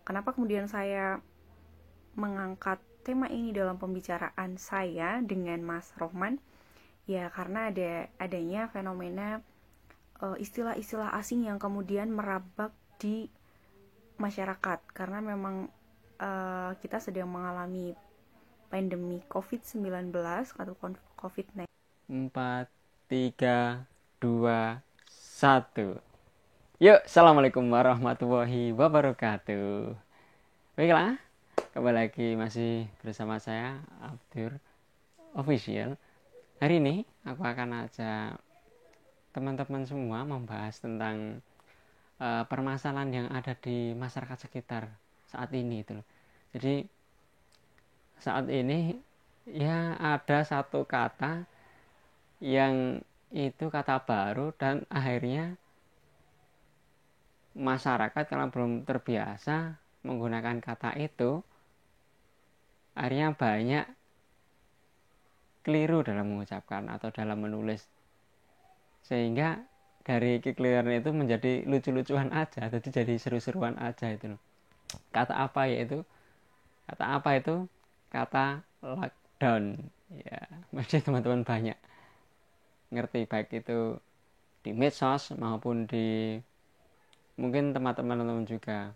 Kenapa kemudian saya mengangkat tema ini dalam pembicaraan saya dengan Mas Rohman? Ya, karena adanya fenomena istilah-istilah asing yang kemudian merabak di masyarakat, karena memang kita sedang mengalami pandemi COVID-19 atau COVID-19. 4, 3, 2, 1. Yuk, assalamualaikum warahmatullahi wabarakatuh. Baiklah, kembali lagi masih bersama saya Abdur Official. Hari ini aku akan ajak teman-teman semua membahas tentang permasalahan yang ada di masyarakat sekitar saat ini itu loh. Jadi saat ini ya ada satu kata yang itu kata baru dan akhirnya masyarakat kalau belum terbiasa menggunakan kata itu akhirnya banyak keliru dalam mengucapkan atau dalam menulis, sehingga dari kekeliruan itu menjadi lucu-lucuan aja, jadi seru-seruan aja itu loh. Kata apa itu kata lockdown ya. Masih teman-teman banyak ngerti, baik itu di medsos maupun di mungkin teman-teman juga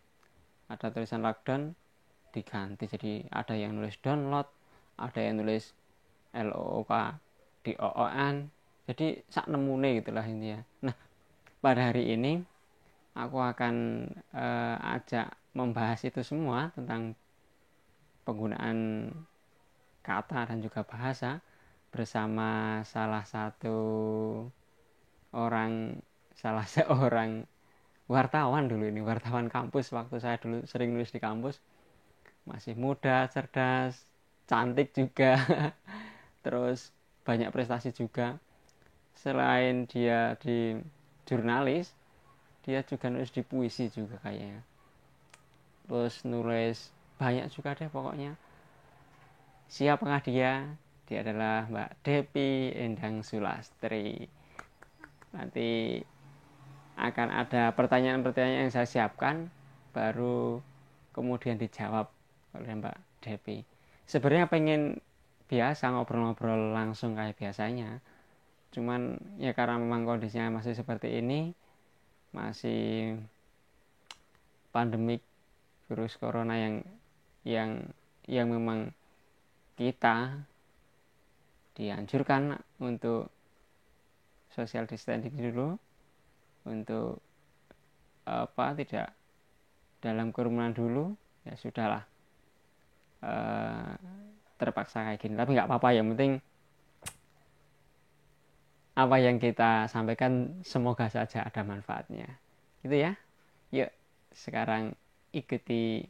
ada tulisan lockdown diganti jadi ada yang nulis download, ada yang nulis LOOK di OON, jadi sak nemune gitulah intinya. Nah, pada hari ini aku akan ajak membahas itu semua tentang penggunaan kata dan juga bahasa bersama salah seorang wartawan dulu, ini wartawan kampus waktu saya dulu sering nulis di kampus. Masih muda, cerdas, cantik juga terus banyak prestasi juga. Selain dia di jurnalis, dia juga nulis di puisi juga kayaknya, terus nulis banyak juga deh pokoknya. Siapakah dia? Dia adalah Mbak Depi Endang Sulastri. Nanti akan ada pertanyaan-pertanyaan yang saya siapkan, baru kemudian dijawab oleh Mbak Depi. Sebenarnya pengen biasa ngobrol-ngobrol langsung kayak biasanya, cuman ya karena memang kondisinya masih seperti ini, masih pandemik virus corona yang memang kita dianjurkan untuk social distancing dulu, untuk tidak dalam kerumunan dulu. Ya sudahlah, terpaksa kayak gini, tapi nggak apa-apa, yang penting apa yang kita sampaikan semoga saja ada manfaatnya gitu ya. Yuk sekarang ikuti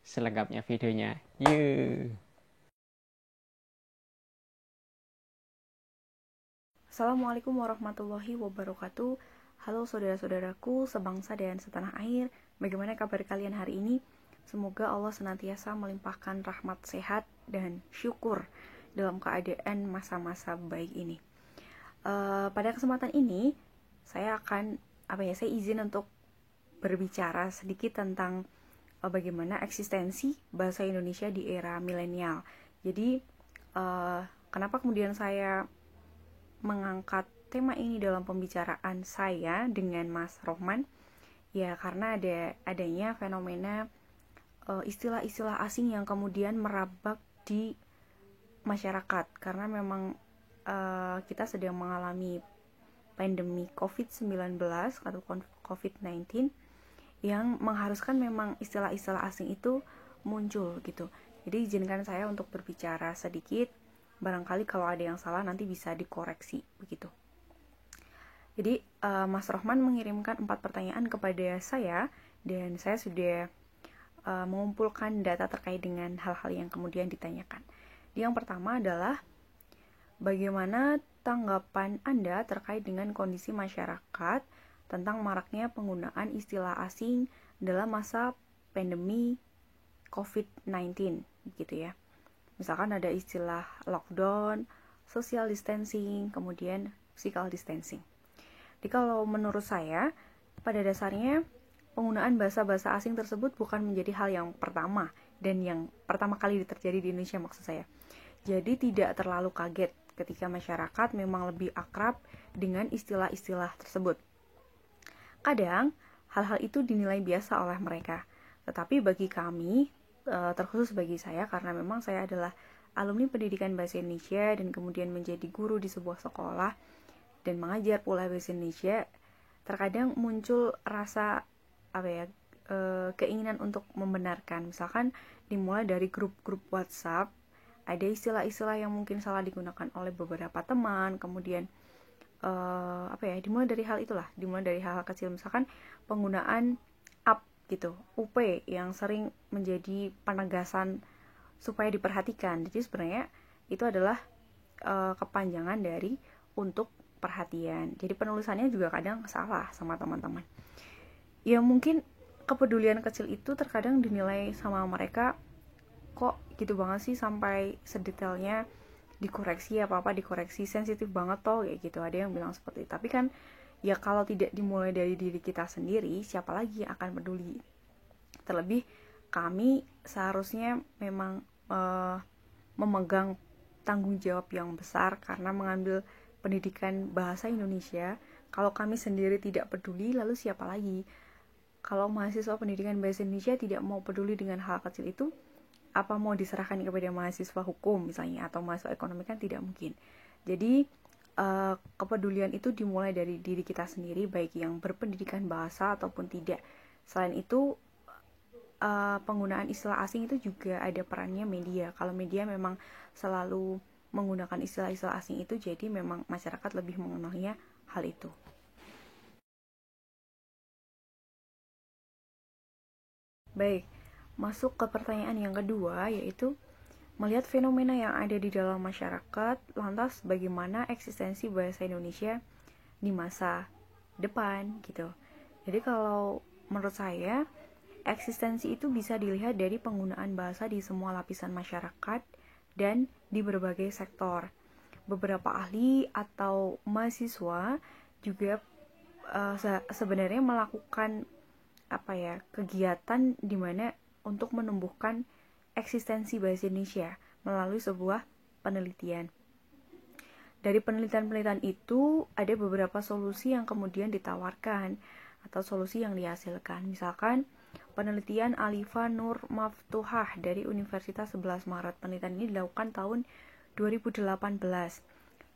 selengkapnya videonya, yuk. Assalamualaikum warahmatullahi wabarakatuh. Halo saudara-saudaraku sebangsa dan setanah air. Bagaimana kabar kalian hari ini? Semoga Allah senantiasa melimpahkan rahmat, sehat, dan syukur dalam keadaan masa-masa baik ini. Pada kesempatan ini saya izin untuk berbicara sedikit tentang bagaimana eksistensi bahasa Indonesia di era milenial. Jadi kenapa kemudian saya mengangkat tema ini dalam pembicaraan saya dengan Mas Rohman? Ya, karena adanya fenomena istilah-istilah asing yang kemudian merabak di masyarakat, karena memang kita sedang mengalami pandemi COVID-19 atau COVID-19 yang mengharuskan memang istilah-istilah asing itu muncul gitu. Jadi izinkan saya untuk berbicara sedikit, barangkali kalau ada yang salah nanti bisa dikoreksi begitu. Jadi Mas Rohman mengirimkan 4 pertanyaan kepada saya, dan saya sudah mengumpulkan data terkait dengan hal-hal yang kemudian ditanyakan. Yang pertama adalah, bagaimana tanggapan Anda terkait dengan kondisi masyarakat tentang maraknya penggunaan istilah asing dalam masa pandemi COVID-19 gitu ya. Misalkan ada istilah lockdown, social distancing, kemudian physical distancing. Jadi kalau menurut saya, pada dasarnya penggunaan bahasa-bahasa asing tersebut bukan menjadi hal yang pertama dan yang pertama kali terjadi di Indonesia maksud saya. Jadi tidak terlalu kaget ketika masyarakat memang lebih akrab dengan istilah-istilah tersebut. Kadang hal-hal itu dinilai biasa oleh mereka, tetapi bagi kami, terkhusus bagi saya karena memang saya adalah alumni pendidikan bahasa Indonesia dan kemudian menjadi guru di sebuah sekolah dan mengajar pula bahasa Indonesia, terkadang muncul rasa keinginan untuk membenarkan. Misalkan dimulai dari grup-grup WhatsApp, ada istilah-istilah yang mungkin salah digunakan oleh beberapa teman, kemudian dimulai dari hal itulah, dimulai dari hal-hal kecil, misalkan penggunaan up gitu, up yang sering menjadi penegasan supaya diperhatikan. Jadi sebenarnya itu adalah kepanjangan dari untuk perhatian. Jadi penulisannya juga kadang salah sama teman-teman. Ya mungkin kepedulian kecil itu terkadang dinilai sama mereka, kok gitu banget sih sampai sedetailnya dikoreksi, apa-apa dikoreksi, sensitif banget toh, kayak gitu. Ada yang bilang seperti itu. Tapi kan ya kalau tidak dimulai dari diri kita sendiri, siapa lagi yang akan peduli? Terlebih kami seharusnya memang memegang tanggung jawab yang besar karena mengambil pendidikan bahasa Indonesia. Kalau kami sendiri tidak peduli, lalu siapa lagi? Kalau mahasiswa pendidikan bahasa Indonesia tidak mau peduli dengan hal kecil itu, apa mau diserahkan kepada mahasiswa hukum misalnya atau mahasiswa ekonomi? Kan tidak mungkin. Jadi kepedulian itu dimulai dari diri kita sendiri, baik yang berpendidikan bahasa ataupun tidak. Selain itu penggunaan istilah asing itu juga ada perannya media. Kalau media memang selalu menggunakan istilah-istilah asing itu, jadi memang masyarakat lebih mengenalnya hal itu. Baik, masuk ke pertanyaan yang kedua, yaitu melihat fenomena yang ada di dalam masyarakat, lantas bagaimana eksistensi bahasa Indonesia di masa depan gitu. Jadi kalau menurut saya, eksistensi itu bisa dilihat dari penggunaan bahasa di semua lapisan masyarakat dan di berbagai sektor. Beberapa ahli atau mahasiswa juga sebenarnya melakukan kegiatan di mana untuk menumbuhkan eksistensi bahasa Indonesia melalui sebuah penelitian. Dari penelitian-penelitian itu ada beberapa solusi yang kemudian ditawarkan atau solusi yang dihasilkan. Misalkan penelitian Alifa Nur Maftuhah dari Universitas 11 Maret. Penelitian ini dilakukan tahun 2018.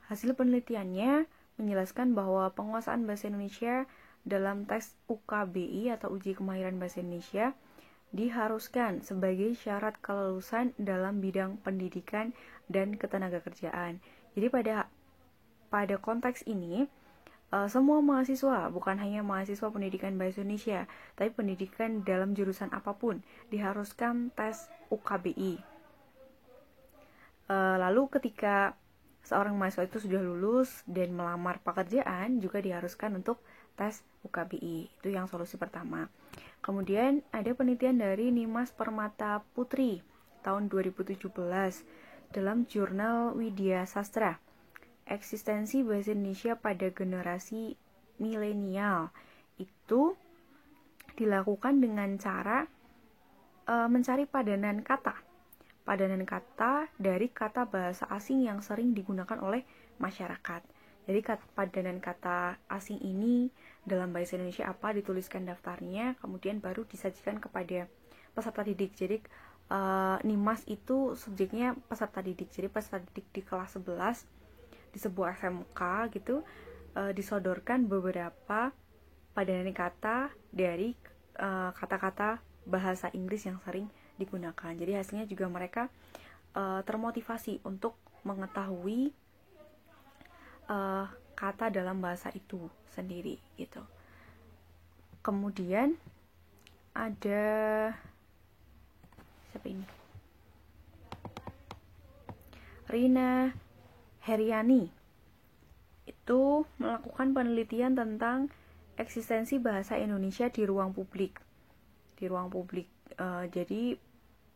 Hasil penelitiannya menjelaskan bahwa penguasaan bahasa Indonesia dalam tes UKBI atau uji kemahiran bahasa Indonesia diharuskan sebagai syarat kelulusan dalam bidang pendidikan dan ketenagakerjaan. Jadi pada konteks ini semua mahasiswa, bukan hanya mahasiswa pendidikan bahasa Indonesia, tapi pendidikan dalam jurusan apapun diharuskan tes UKBI. Lalu ketika seorang mahasiswa itu sudah lulus dan melamar pekerjaan, juga diharuskan untuk tes UKBI. Itu yang solusi pertama. Kemudian ada penelitian dari Nimas Permata Putri tahun 2017 dalam jurnal Widya Sastra, eksistensi bahasa Indonesia pada generasi milenial. Itu dilakukan dengan cara mencari padanan kata dari kata bahasa asing yang sering digunakan oleh masyarakat. Jadi padanan kata asing ini dalam bahasa Indonesia apa, dituliskan daftarnya, kemudian baru disajikan kepada peserta didik. Jadi Nimas itu subjeknya peserta didik. Jadi peserta didik di kelas 11 di sebuah SMK gitu disodorkan beberapa padanan kata dari kata-kata bahasa Inggris yang sering digunakan. Jadi hasilnya juga mereka termotivasi untuk mengetahui kata dalam bahasa itu sendiri gitu. Kemudian ada siapa ini? Rina Heriani itu melakukan penelitian tentang eksistensi bahasa Indonesia di ruang publik. Jadi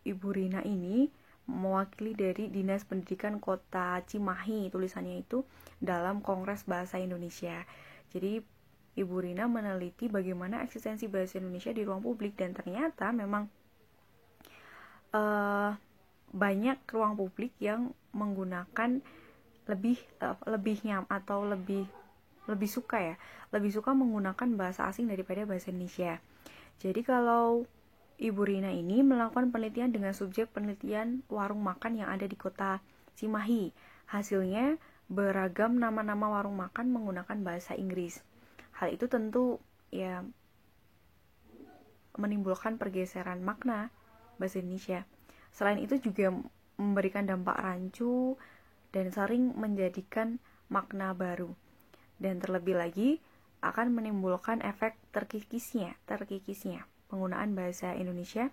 Ibu Rina ini mewakili dari Dinas Pendidikan Kota Cimahi, tulisannya itu dalam Kongres Bahasa Indonesia. Jadi Ibu Rina meneliti bagaimana eksistensi bahasa Indonesia di ruang publik, dan ternyata memang banyak ruang publik yang menggunakan lebih suka menggunakan bahasa asing daripada bahasa Indonesia. Jadi kalau Ibu Rina ini melakukan penelitian dengan subjek penelitian warung makan yang ada di kota Cimahi. Hasilnya beragam nama-nama warung makan menggunakan bahasa Inggris. Hal itu tentu ya menimbulkan pergeseran makna bahasa Indonesia. Selain itu juga memberikan dampak rancu dan sering menjadikan makna baru. Dan terlebih lagi akan menimbulkan efek terkikisnya penggunaan bahasa Indonesia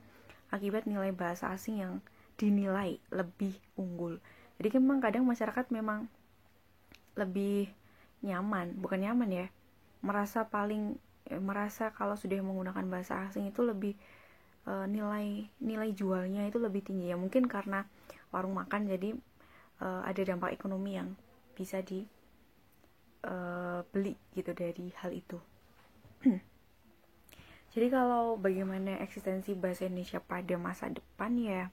akibat nilai bahasa asing yang dinilai lebih unggul. Jadi memang kadang masyarakat memang lebih bukan nyaman ya, merasa kalau sudah menggunakan bahasa asing itu lebih nilai jualnya itu lebih tinggi ya, mungkin karena warung makan, jadi ada dampak ekonomi yang bisa dibeli gitu dari hal itu. Jadi kalau bagaimana eksistensi bahasa Indonesia pada masa depan ya,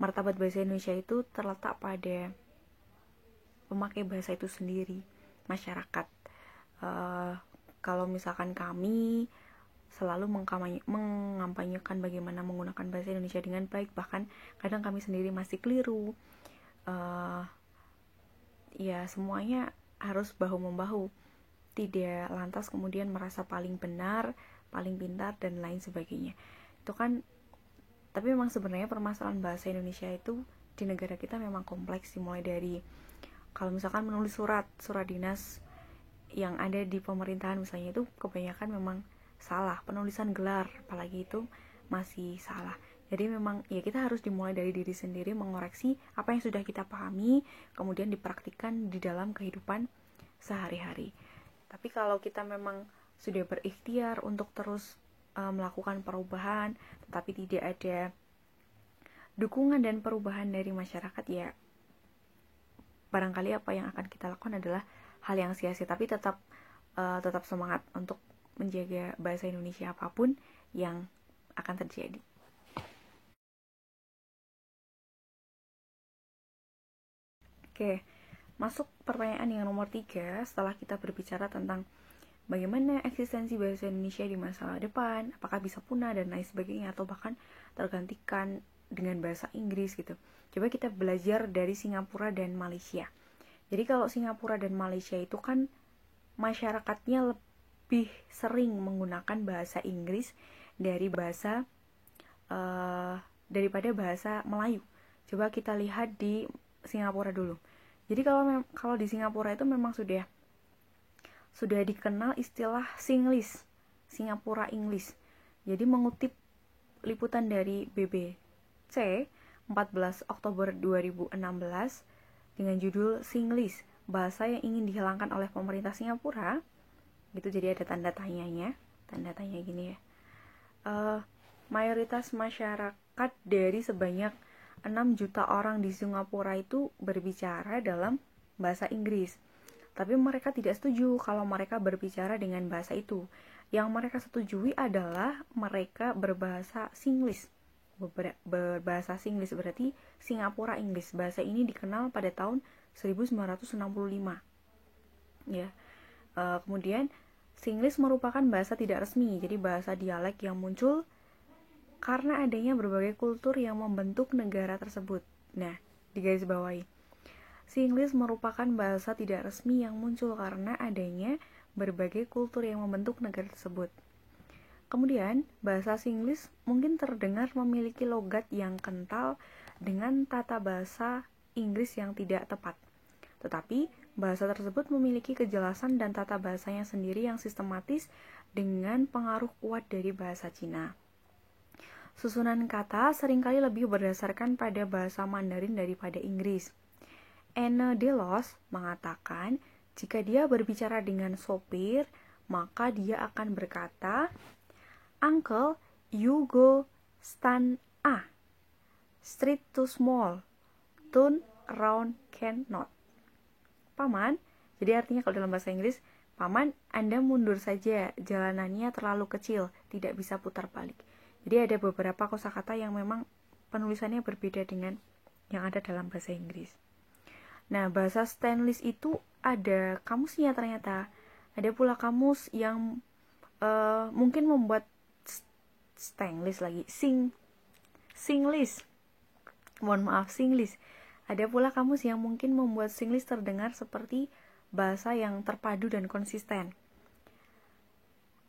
martabat bahasa Indonesia itu terletak pada pemakai bahasa itu sendiri, masyarakat. Kalau misalkan kami selalu mengampanyekan bagaimana menggunakan bahasa Indonesia dengan baik, bahkan kadang kami sendiri masih keliru. Ya semuanya harus bahu-membahu, tidak lantas kemudian merasa paling benar, paling pintar dan lain sebagainya. Itu kan, tapi memang sebenarnya permasalahan bahasa Indonesia itu di negara kita memang kompleks, dimulai dari kalau misalkan menulis surat dinas yang ada di pemerintahan misalnya, itu kebanyakan memang salah, penulisan gelar apalagi itu masih salah. Jadi memang ya kita harus dimulai dari diri sendiri, mengoreksi apa yang sudah kita pahami, kemudian dipraktikkan di dalam kehidupan sehari-hari. Tapi kalau kita memang sudah berikhtiar untuk terus melakukan perubahan, tetapi tidak ada dukungan dan perubahan dari masyarakat, ya barangkali apa yang akan kita lakukan adalah hal yang sia-sia. Tapi tetap semangat untuk menjaga bahasa Indonesia apapun yang akan terjadi. Oke, masuk pertanyaan yang nomor 3. Setelah kita berbicara tentang bagaimana eksistensi bahasa Indonesia di masa depan, apakah bisa punah dan lain sebagainya, atau bahkan tergantikan dengan bahasa Inggris gitu. Coba kita belajar dari Singapura dan Malaysia. Jadi kalau Singapura dan Malaysia itu kan masyarakatnya lebih sering menggunakan bahasa Inggris daripada bahasa Melayu. Coba kita lihat di Singapura dulu. Jadi kalau di Singapura itu memang sudah dikenal istilah Singlish, Singapura English. Jadi mengutip liputan dari BBC 14 Oktober 2016 dengan judul Singlish, bahasa yang ingin dihilangkan oleh pemerintah Singapura. Gitu, jadi ada tanda tanya gini ya. Mayoritas masyarakat dari sebanyak 6 juta orang di Singapura itu berbicara dalam bahasa Inggris. Tapi mereka tidak setuju kalau mereka berbicara dengan bahasa itu. Yang mereka setujui adalah mereka berbahasa Singlish. Berbahasa Singlish berarti Singapura English. Bahasa ini dikenal pada tahun 1965. Ya. Kemudian Singlish merupakan bahasa tidak resmi, jadi bahasa dialek yang muncul karena adanya berbagai kultur yang membentuk negara tersebut. Nah, digarisbawahi. Singlish merupakan bahasa tidak resmi yang muncul karena adanya berbagai kultur yang membentuk negara tersebut. Kemudian, bahasa Singlish mungkin terdengar memiliki logat yang kental dengan tata bahasa Inggris yang tidak tepat. Tetapi, bahasa tersebut memiliki kejelasan dan tata bahasanya sendiri yang sistematis dengan pengaruh kuat dari bahasa Cina. Susunan kata seringkali lebih berdasarkan pada bahasa Mandarin daripada Inggris. Anne Delos mengatakan, jika dia berbicara dengan sopir, maka dia akan berkata, "Uncle, you go stand A. Street too small. Turn around cannot." Paman, jadi artinya kalau dalam bahasa Inggris, Paman, Anda mundur saja, jalanannya terlalu kecil, tidak bisa putar balik. Jadi ada beberapa kosakata yang memang penulisannya berbeda dengan yang ada dalam bahasa Inggris. Nah, bahasa Stainless itu ada kamusnya ternyata. Ada pula kamus yang mungkin membuat Stainless lagi, Singlish. Mohon maaf, Singlish. Ada pula kamus yang mungkin membuat Singlish terdengar seperti bahasa yang terpadu dan konsisten.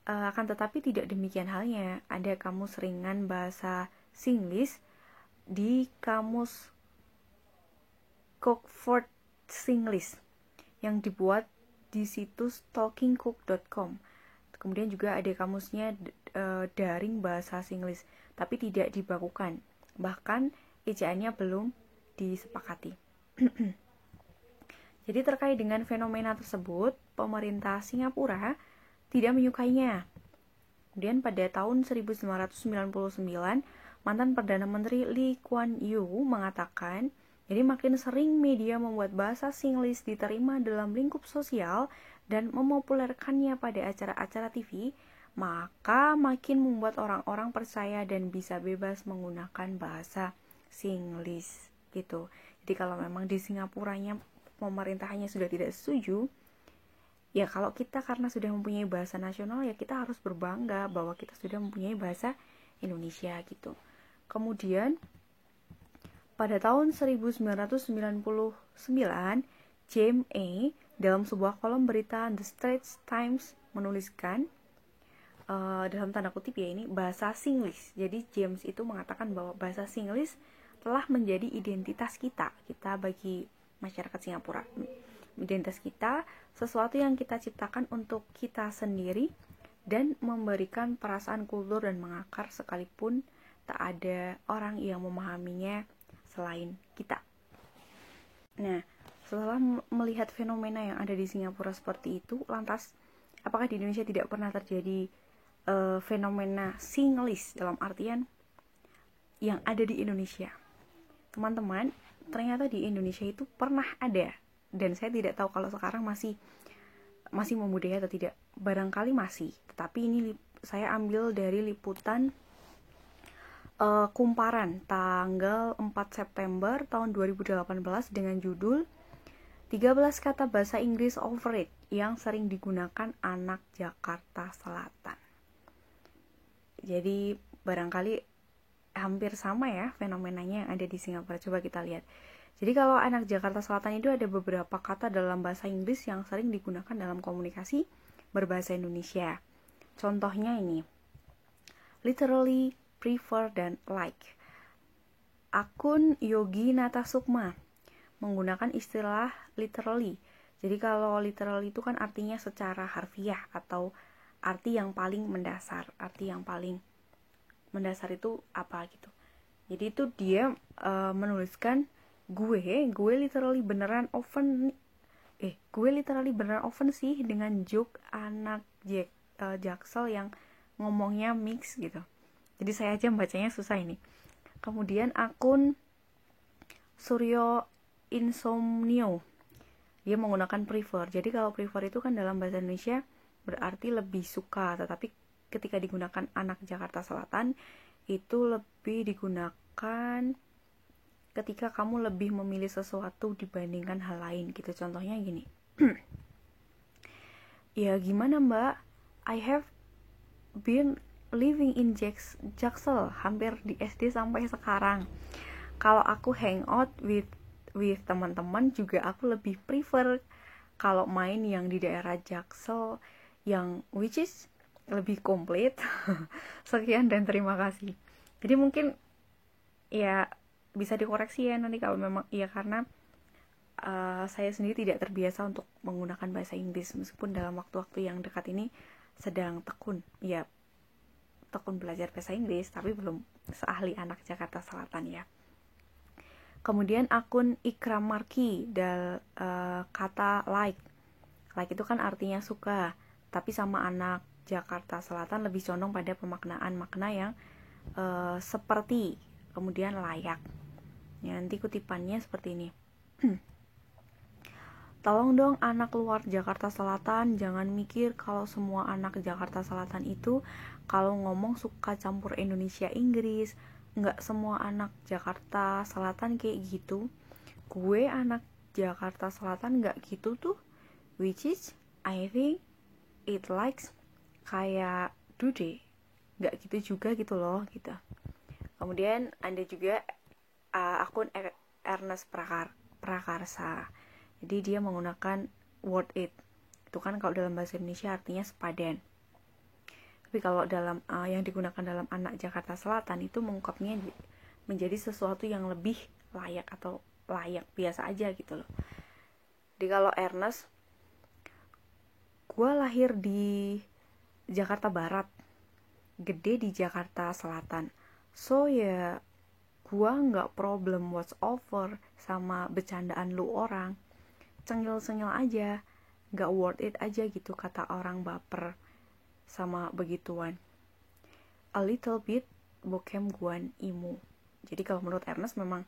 Akan tetapi tidak demikian halnya. Ada kamus ringan bahasa Singlish di kamus Cockford Singlish yang dibuat di situs talkingcook.com. Kemudian juga ada kamusnya daring bahasa Singlish, tapi tidak dibakukan. Bahkan ejaannya belum disepakati. Jadi terkait dengan fenomena tersebut, pemerintah Singapura tidak menyukainya. Kemudian pada tahun 1999, mantan Perdana Menteri Lee Kuan Yew mengatakan, jadi makin sering media membuat bahasa Singlish diterima dalam lingkup sosial dan memopulerkannya pada acara-acara TV, maka makin membuat orang-orang percaya dan bisa bebas menggunakan bahasa Singlish gitu. Jadi kalau memang di Singapuranya pemerintahnya sudah tidak setuju, ya kalau kita karena sudah mempunyai bahasa nasional, ya kita harus berbangga bahwa kita sudah mempunyai bahasa Indonesia gitu. Kemudian pada tahun 1999, James A. dalam sebuah kolom berita The Straits Times menuliskan dalam tanda kutip ya ini bahasa Singlish. Jadi James itu mengatakan bahwa bahasa Singlish telah menjadi identitas kita bagi masyarakat Singapura. Identitas kita, sesuatu yang kita ciptakan untuk kita sendiri dan memberikan perasaan kultur dan mengakar sekalipun tak ada orang yang memahaminya selain kita. Nah, setelah melihat fenomena yang ada di Singapura seperti itu, lantas apakah di Indonesia tidak pernah terjadi fenomena Singlish dalam artian yang ada di Indonesia? Teman-teman, ternyata di Indonesia itu pernah ada, dan saya tidak tahu kalau sekarang masih memudaya atau tidak. Barangkali masih, tetapi ini saya ambil dari liputan Kumparan tanggal 4 September tahun 2018 dengan judul 13 kata bahasa Inggris overrated yang sering digunakan anak Jakarta Selatan. Jadi barangkali hampir sama ya fenomenanya yang ada di Singapura. Coba kita lihat. Jadi kalau anak Jakarta Selatan itu ada beberapa kata dalam bahasa Inggris yang sering digunakan dalam komunikasi berbahasa Indonesia. Contohnya ini, literally, prefer, dan like. Akun Yogi Natasukma menggunakan istilah literally. Jadi kalau literally itu kan artinya secara harfiah atau arti yang paling mendasar. Arti yang paling mendasar itu apa gitu. Jadi itu dia menuliskan gue literally beneran oven sih dengan joke anak Jaksel yang ngomongnya mix gitu. Jadi saya aja bacanya susah ini. Kemudian akun Suryo Insomnio, dia menggunakan prefer. Jadi kalau prefer itu kan dalam bahasa Indonesia berarti lebih suka, tetapi ketika digunakan anak Jakarta Selatan itu lebih digunakan ketika kamu lebih memilih sesuatu dibandingkan hal lain gitu. Contohnya gini. Ya gimana mbak, I have been living in Jaksel hampir di SD sampai sekarang. Kalau aku hangout with teman-teman juga aku lebih prefer kalau main yang di daerah Jaksel yang which is lebih komplit. Sekian dan terima kasih. Jadi mungkin ya bisa dikoreksi ya nanti kalau memang ya, karena saya sendiri tidak terbiasa untuk menggunakan bahasa Inggris meskipun dalam waktu-waktu yang dekat ini sedang tekun belajar bahasa Inggris, tapi belum seahli anak Jakarta Selatan ya. Kemudian akun Ikram Marki kata like itu kan artinya suka, tapi sama anak Jakarta Selatan lebih condong pada pemaknaan makna yang seperti, kemudian layak ya, nanti kutipannya seperti ini. Tolong dong anak luar Jakarta Selatan jangan mikir kalau semua anak Jakarta Selatan itu kalau ngomong suka campur Indonesia Inggris. Nggak semua anak Jakarta Selatan kayak gitu. Gue anak Jakarta Selatan nggak gitu tuh. Which is I think it likes kayak Dude. Nggak gitu juga gitu loh gitu. Kemudian ada juga akun Ernest Prakarsa. Jadi dia menggunakan word it. Itu kan kalau dalam bahasa Indonesia artinya sepadan. Tapi kalau dalam yang digunakan dalam anak Jakarta Selatan itu mengungkapnya menjadi sesuatu yang lebih layak atau layak biasa aja gitu loh. Jadi kalau Ernest, gue lahir di Jakarta Barat, gede di Jakarta Selatan. So ya gue nggak problem whatsoever sama bercandaan lu orang. Cengil-cengil aja, gak worth it aja gitu kata orang baper sama begituan. A little bit bokem guan imu. Jadi kalau menurut Ernest memang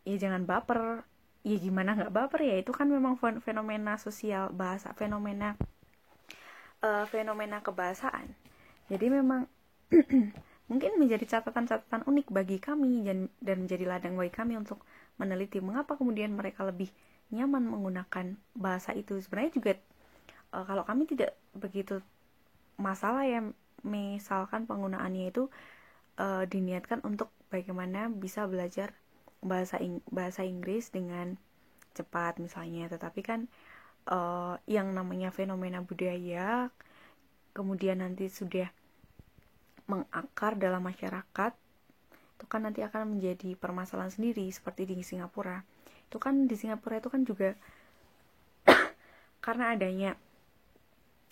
ya jangan baper. Ya gimana gak baper ya, itu kan memang fenomena sosial bahasa, fenomena kebahasaan. Jadi memang mungkin menjadi catatan-catatan unik bagi kami dan menjadi ladang bagi kami untuk meneliti mengapa kemudian mereka lebih nyaman menggunakan bahasa itu. Sebenarnya juga kalau kami tidak begitu masalah ya, misalkan penggunaannya itu diniatkan untuk bagaimana bisa belajar bahasa Inggris dengan cepat misalnya. Tetapi kan yang namanya fenomena budaya kemudian nanti sudah mengakar dalam masyarakat, itu kan nanti akan menjadi permasalahan sendiri seperti di Singapura. Itu kan di Singapura itu kan juga karena adanya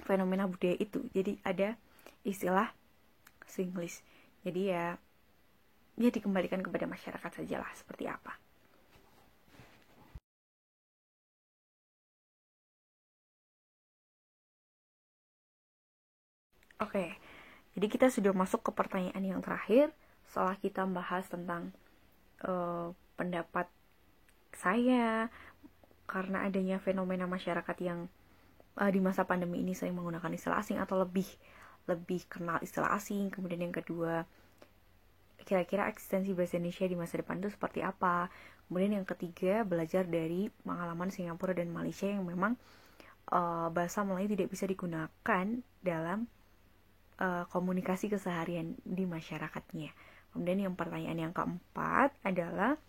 fenomena budaya itu, jadi ada istilah Singlish. Jadi ya dikembalikan kepada masyarakat sajalah seperti apa. Oke, jadi kita sudah masuk ke pertanyaan yang terakhir setelah kita bahas tentang pendapat saya karena adanya fenomena masyarakat yang di masa pandemi ini sering menggunakan istilah asing atau lebih kenal istilah asing. Kemudian yang kedua, kira-kira eksistensi bahasa Indonesia di masa depan itu seperti apa. Kemudian yang ketiga, belajar dari pengalaman Singapura dan Malaysia yang memang bahasa Melayu tidak bisa digunakan dalam komunikasi keseharian di masyarakatnya. Kemudian yang pertanyaan yang keempat adalah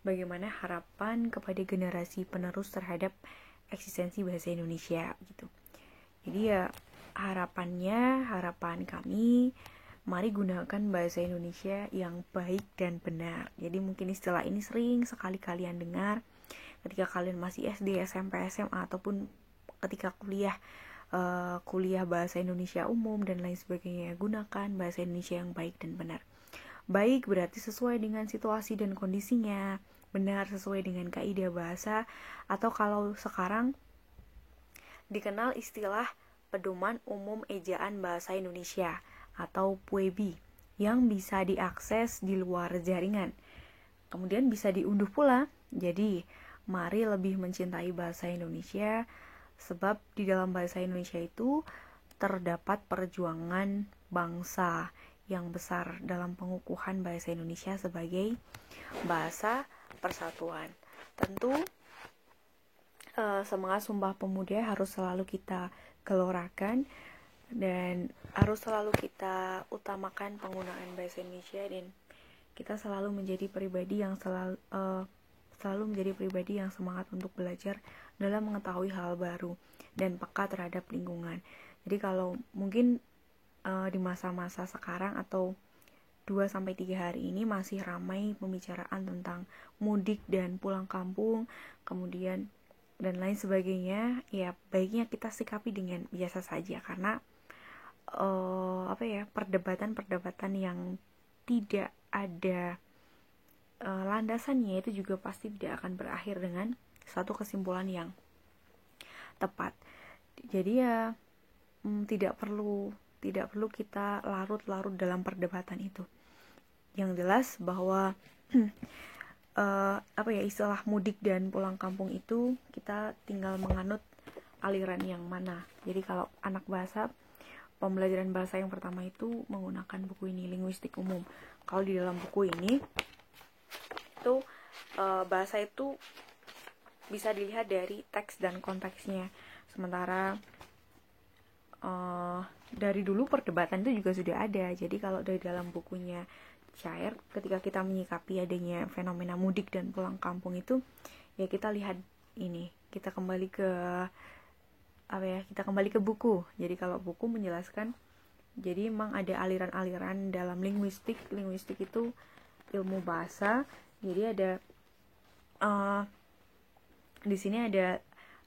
bagaimana harapan kepada generasi penerus terhadap eksistensi bahasa Indonesia gitu. Jadi ya harapan kami, mari gunakan bahasa Indonesia yang baik dan benar. Jadi mungkin istilah ini sering sekali kalian dengar ketika kalian masih SD, SMP, SMA ataupun ketika kuliah bahasa Indonesia umum dan lain sebagainya. Gunakan bahasa Indonesia yang baik dan benar. Baik berarti sesuai dengan situasi dan kondisinya, benar sesuai dengan kaidah bahasa, atau kalau sekarang dikenal istilah pedoman umum ejaan bahasa Indonesia atau PUEB yang bisa diakses di luar jaringan. Kemudian bisa diunduh pula. Jadi, mari lebih mencintai bahasa Indonesia sebab di dalam bahasa Indonesia itu terdapat perjuangan bangsa yang besar dalam pengukuhan bahasa Indonesia sebagai bahasa persatuan. Tentu semangat Sumpah Pemuda harus selalu kita gelorakan dan harus selalu kita utamakan penggunaan bahasa Indonesia, dan kita selalu menjadi pribadi yang selalu menjadi pribadi yang semangat untuk belajar dalam mengetahui hal baru dan peka terhadap lingkungan. Jadi kalau mungkin di masa-masa sekarang atau 2-3 hari ini masih ramai pembicaraan tentang mudik dan pulang kampung, kemudian dan lain sebagainya, ya baiknya kita sikapi dengan biasa saja karena perdebatan yang tidak ada landasannya itu juga pasti tidak akan berakhir dengan suatu kesimpulan yang tepat. Jadi ya tidak perlu kita larut-larut dalam perdebatan itu. Yang jelas bahwa istilah mudik dan pulang kampung itu kita tinggal menganut aliran yang mana. Jadi kalau anak bahasa, pembelajaran bahasa yang pertama itu menggunakan buku ini, linguistik umum. Kalau di dalam buku ini itu bahasa itu bisa dilihat dari teks dan konteksnya. Sementara dari dulu perdebatan itu juga sudah ada. Jadi kalau dari dalam bukunya Cair, ketika kita menyikapi adanya fenomena mudik dan pulang kampung itu, ya kita lihat ini, kita kembali ke buku. Jadi kalau buku menjelaskan, jadi memang ada aliran-aliran dalam linguistik. Linguistik itu ilmu bahasa. Jadi ada di sini ada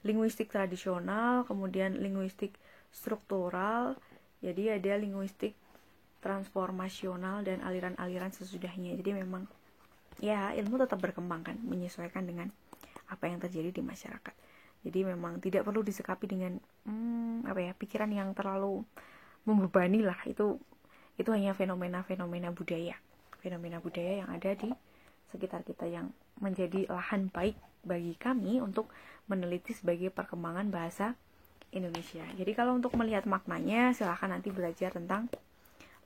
linguistik tradisional, kemudian linguistik struktural, jadi ada linguistik transformasional dan aliran-aliran sesudahnya. Jadi memang ya ilmu tetap berkembang kan, menyesuaikan dengan apa yang terjadi di masyarakat. Jadi memang tidak perlu disikapi dengan pikiran yang terlalu membebani lah. Itu hanya fenomena budaya yang ada di sekitar kita yang menjadi lahan baik bagi kami untuk meneliti sebagai perkembangan bahasa Indonesia. Jadi kalau untuk melihat maknanya, silahkan nanti belajar tentang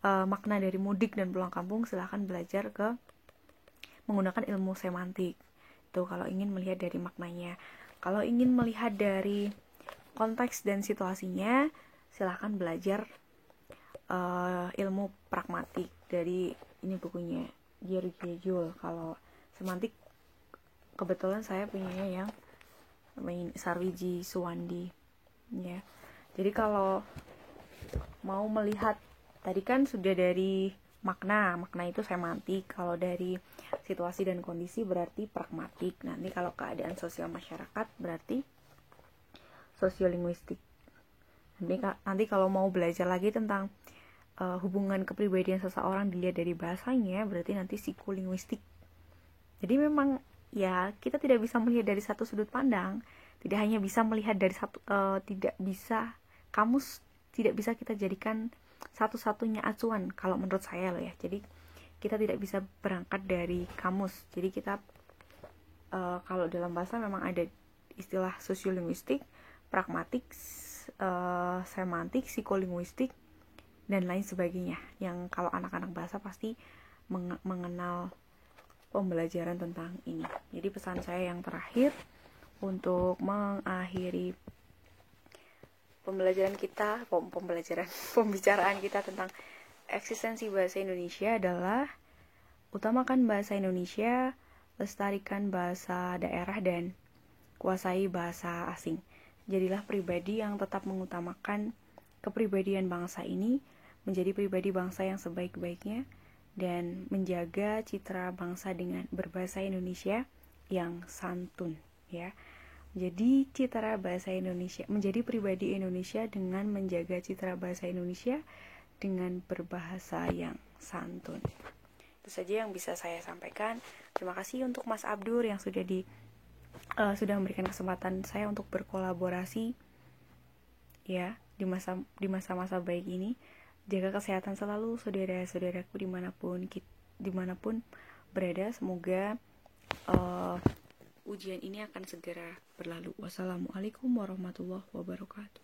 makna dari mudik dan pulang kampung. Silahkan belajar menggunakan ilmu semantik. Itu kalau ingin melihat dari maknanya. Kalau ingin melihat dari konteks dan situasinya, silahkan belajar ilmu pragmatik dari ini bukunya George Joule. Kalau semantik kebetulan saya punyanya yang Sarwiji Suwandi ya. Jadi kalau mau melihat, tadi kan sudah dari makna itu semantik. Kalau dari situasi dan kondisi berarti pragmatik. Nanti kalau keadaan sosial masyarakat berarti sosiolinguistik. Nanti kalau mau belajar lagi tentang hubungan kepribadian seseorang dilihat dari bahasanya, berarti nanti psikolinguistik. Jadi memang ya kita tidak bisa melihat dari satu sudut pandang, tidak hanya bisa melihat dari satu, kamus tidak bisa kita jadikan satu-satunya acuan kalau menurut saya loh ya. Jadi kita tidak bisa berangkat dari kamus. Jadi kita kalau dalam bahasa memang ada istilah sosiolinguistik, pragmatik, semantik, psikolinguistik dan lain sebagainya, yang kalau anak-anak bahasa pasti mengenal pembelajaran tentang ini. Jadi pesan saya yang terakhir untuk mengakhiri pembicaraan kita tentang eksistensi bahasa Indonesia adalah utamakan bahasa Indonesia, lestarikan bahasa daerah dan kuasai bahasa asing. Jadilah pribadi yang tetap mengutamakan kepribadian bangsa ini, menjadi pribadi bangsa yang sebaik-baiknya dan menjaga citra bangsa dengan berbahasa Indonesia yang santun ya. Jadi citra bahasa Indonesia, menjadi pribadi Indonesia dengan menjaga citra bahasa Indonesia dengan berbahasa yang santun. Itu saja yang bisa saya sampaikan. Terima kasih untuk Mas Abdur yang sudah memberikan kesempatan saya untuk berkolaborasi ya di masa-masa baik ini. Jaga kesehatan selalu saudara-saudaraku dimanapun berada. Semoga ujian ini akan segera berlalu. Wassalamualaikum warahmatullahi wabarakatuh.